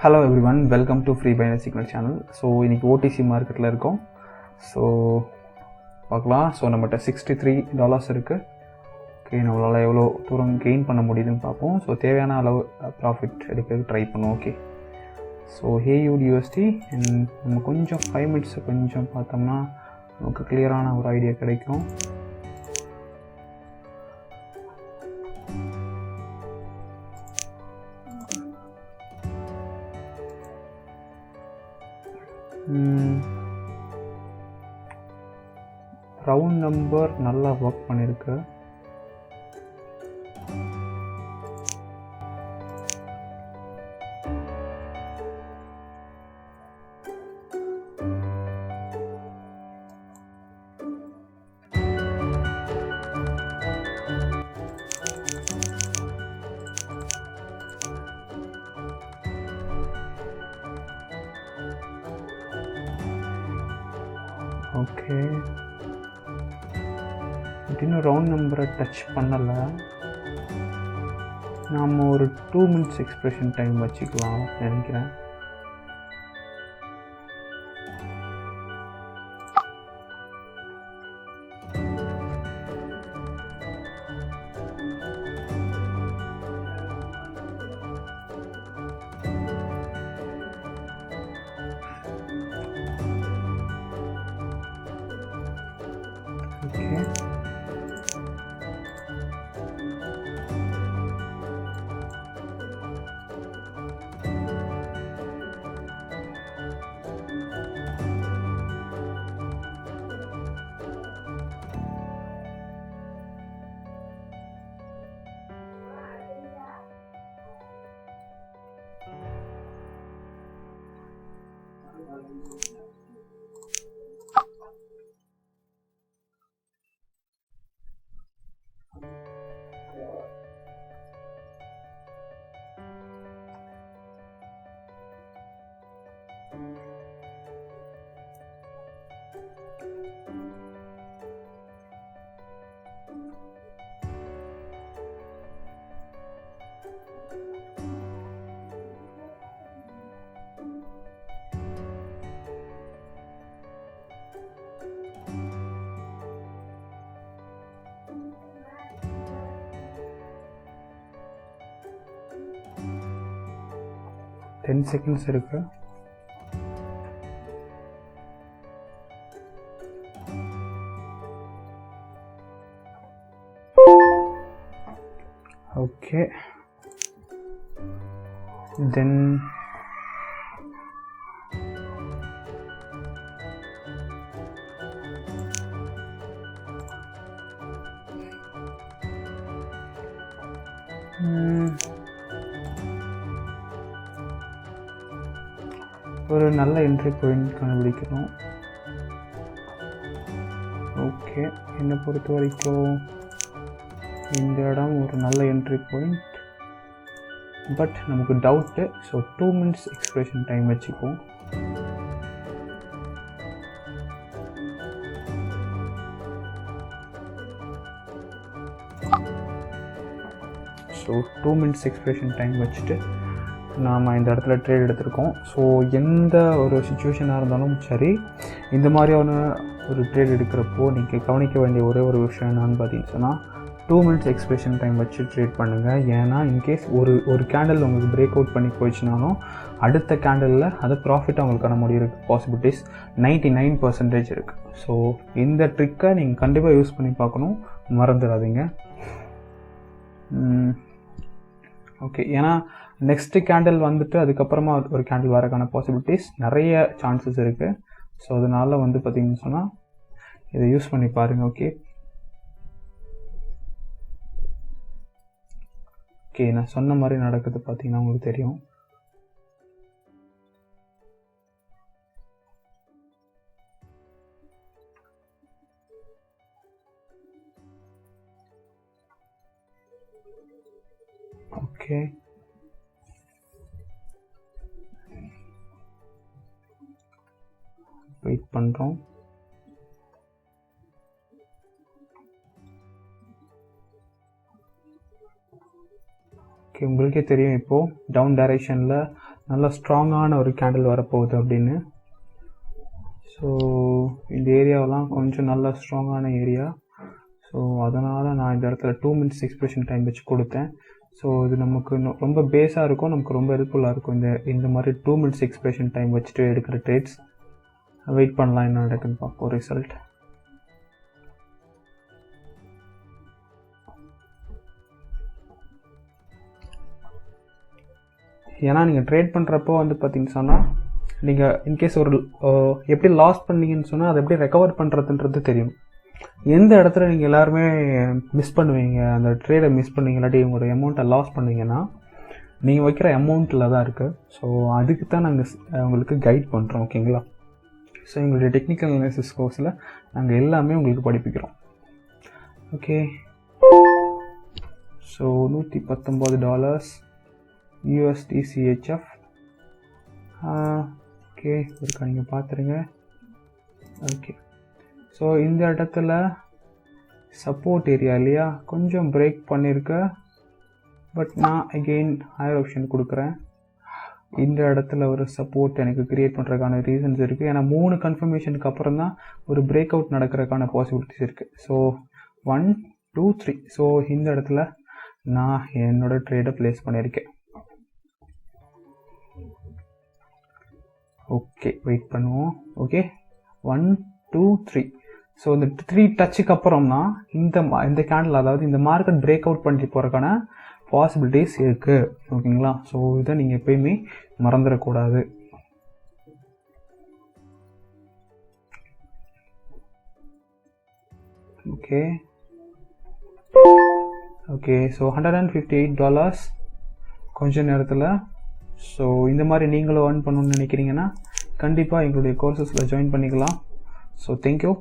Hello everyone, welcome to Free Binary Signal channel. So இன்னைக்கு OTC மார்க்கெட்டில் இருக்கோம். So பார்க்கலாம். ஸோ நம்மகிட்ட $63 இருக்குது. ஓகே, நம்மளால் எவ்வளோ தூரம் கெயின் பண்ண முடியுதுன்னு பார்ப்போம். ஸோ தேவையான அளவு ப்ராஃபிட் எடுக்க ட்ரை பண்ணுவோம். ஓகே, ஸோ AUD/USD நம்ம கொஞ்சம் 5 மினிட்ஸை கொஞ்சம் பார்த்தோம்னா நமக்கு கிளியரான ஒரு ஐடியா கிடைக்கும். ரவுண்ட் நம்பர் நல்லா ஒர்க் பண்ணியிருக்கு. ஓகே, இன்னும் ரவுண்ட் நம்பரை டச் பண்ணலை. நாம் ஒரு 2 மினிட்ஸ் எக்ஸ்பிரஷன் டைம் வச்சுக்கலாம் நினைக்கிறேன். ஓகே, $10 செகண்ட்ஸ் இருக்கு. ஓகே, தென் ஒரு நல்ல என்ட்ரி பாயிண்ட் கண்டுபிடிக்கணும். ஓகே, என்னை பொறுத்த வரைக்கும் இந்த இடம் ஒரு நல்ல என்ட்ரி பாயிண்ட். பட் நமக்கு doubt. So 2 minutes expression time வச்சுக்குவோம். ஸோ 2 மினிட்ஸ் எக்ஸ்பிரஷன் டைம் வச்சுட்டு நாம் இந்த இடத்துல ட்ரேட் எடுத்திருக்கோம். ஸோ எந்த ஒரு சுச்சுவேஷனாக இருந்தாலும் சரி, இந்த மாதிரியான ஒரு ட்ரேட் எடுக்கிறப்போ நீங்கள் கவனிக்க வேண்டிய ஒரே ஒரு விஷயம் என்னன்னு பார்த்தீங்கன்னு சொன்னால் 2 மினிட்ஸ் எக்ஸ்பிரஷன் டைம் வச்சு ட்ரேட் பண்ணுங்கள். ஏன்னா இன்கேஸ் ஒரு கேண்டில் உங்களுக்கு பிரேக் அவுட் பண்ணி போயிடுச்சுனாலும் அடுத்த கேண்டலில் அது ப்ராஃபிட் அவங்களுக்கான முடிவு பாசிபிலிட்டிஸ் 99% இருக்குது. ஸோ இந்த ட்ரிக்கை நீங்கள் கண்டிப்பாக யூஸ் பண்ணி பார்க்கணும், மறந்துடாதீங்க. ஓகே, ஏன்னா நெக்ஸ்ட்டு கேண்டில் வந்துட்டு அதுக்கப்புறமா ஒரு கேண்டில் வரக்கான பாசிபிலிட்டிஸ் நிறைய சான்சஸ் இருக்குது. ஸோ அதனால் பார்த்தீங்கன்னு சொன்னால் இதை யூஸ் பண்ணி பாருங்கள். ஓகே ஓகே, நான் சொன்ன மாதிரி நடக்குது பார்த்தீங்கன்னா உங்களுக்கு தெரியும். ஓகே, வெயிட் பண்ணுறோம். ஓகே, உங்களுக்கே தெரியும் இப்போது டவுன் டைரெக்ஷனில் நல்ல ஸ்ட்ராங்கான ஒரு கேண்டில் வரப்போகுது அப்படின்னு. ஸோ இந்த ஏரியாவெல்லாம் கொஞ்சம் நல்ல ஸ்ட்ராங்கான ஏரியா. ஸோ அதனால் நான் இந்த இடத்துல 2 minutes எக்ஸ்பிரஷன் டைம் வச்சு கொடுத்தேன். ஸோ இது நமக்கு ரொம்ப பேஸாக இருக்கும், நமக்கு ரொம்ப ஹெல்ப்ஃபுல்லாக இருக்கும் இந்த மாதிரி 2 minutes எக்ஸ்பிரஷன் டைம் வச்சுட்டு எடுக்கிற ட்ரேட்ஸ். வெயிட் பண்ணலாம் என்ன நடக்குன்னு பார்ப்போம் ரிசல்ட். ஏன்னா நீங்கள் ட்ரேட் பண்ணுறப்போ வந்து பார்த்தீங்கன்னு சொன்னால் நீங்கள் இன்கேஸ் ஒரு எப்படி லாஸ் பண்ணீங்கன்னு சொன்னால் அதை எப்படி ரெக்கவர் பண்ணுறதுன்றது தெரியும். எந்த இடத்துல நீங்கள் எல்லாருமே மிஸ் பண்ணுவீங்க, அந்த ட்ரேடை மிஸ் பண்ணுவீங்க, இல்லாட்டி உங்களோட அமௌண்ட்டை லாஸ் பண்ணுவீங்கன்னா நீங்கள் வைக்கிற அமௌண்ட்டில் தான் இருக்குது. ஸோ அதுக்கு தான் நாங்கள் உங்களுக்கு கைட் பண்ணுறோம், ஓகேங்களா. ஸோ எங்களுடைய டெக்னிக்கல் அனாலிசிஸ் கோர்ஸில் நாங்கள் எல்லாமே உங்களுக்கு படிப்பிக்கிறோம். Okay, so $119 USD/CHF. ஓகே, இருக்கா நீங்கள் பார்த்துருங்க. ஓகே, ஸோ இந்த இடத்துல சப்போர்ட் ஏரியா இல்லையா, கொஞ்சம் பிரேக் பண்ணியிருக்க. பட் நான் அகெயின் ஹையர் ஆப்ஷன் கொடுக்குறேன். இந்த இடத்துல ஒரு சப்போர்ட் எனக்கு கிரியேட் பண்ணுறதுக்கான ரீசன்ஸ் இருக்குது. ஏன்னா 3 கன்ஃபர்மேஷனுக்கு அப்புறம் தான் ஒரு பிரேக் அவுட் நடக்கிறதுக்கான பாசிபிலிட்டிஸ் இருக்குது. ஸோ 1 2 3. ஸோ இந்த இடத்துல நான் என்னோடய ட்ரேடை ப்ளேஸ் பண்ணியிருக்கேன். ஓகே, வெயிட் பண்ணுவோம். ஓகே, 1 2 3. ஸோ இந்த 3 டச்சுக்கு அப்புறம் தான் இந்த கேண்டில், அதாவது இந்த மார்க்கெட் பிரேக் அவுட் பண்ணி போகிறதுக்கான பாசிபிலிட்டிஸ் இருக்குது, ஓகேங்களா. ஸோ இதை நீங்கள் எப்பயுமே மறந்துடக்கூடாது. ஓகே ஓகே, ஸோ $158 கொஞ்ச நேரத்தில். ஸோ இந்த மாதிரி நீங்களும் earn பண்ணணும்னு நினைக்கிறீங்கன்னா கண்டிப்பாக எங்களுடைய கோர்சஸில் ஜாயின் பண்ணிக்கலாம். So thank you.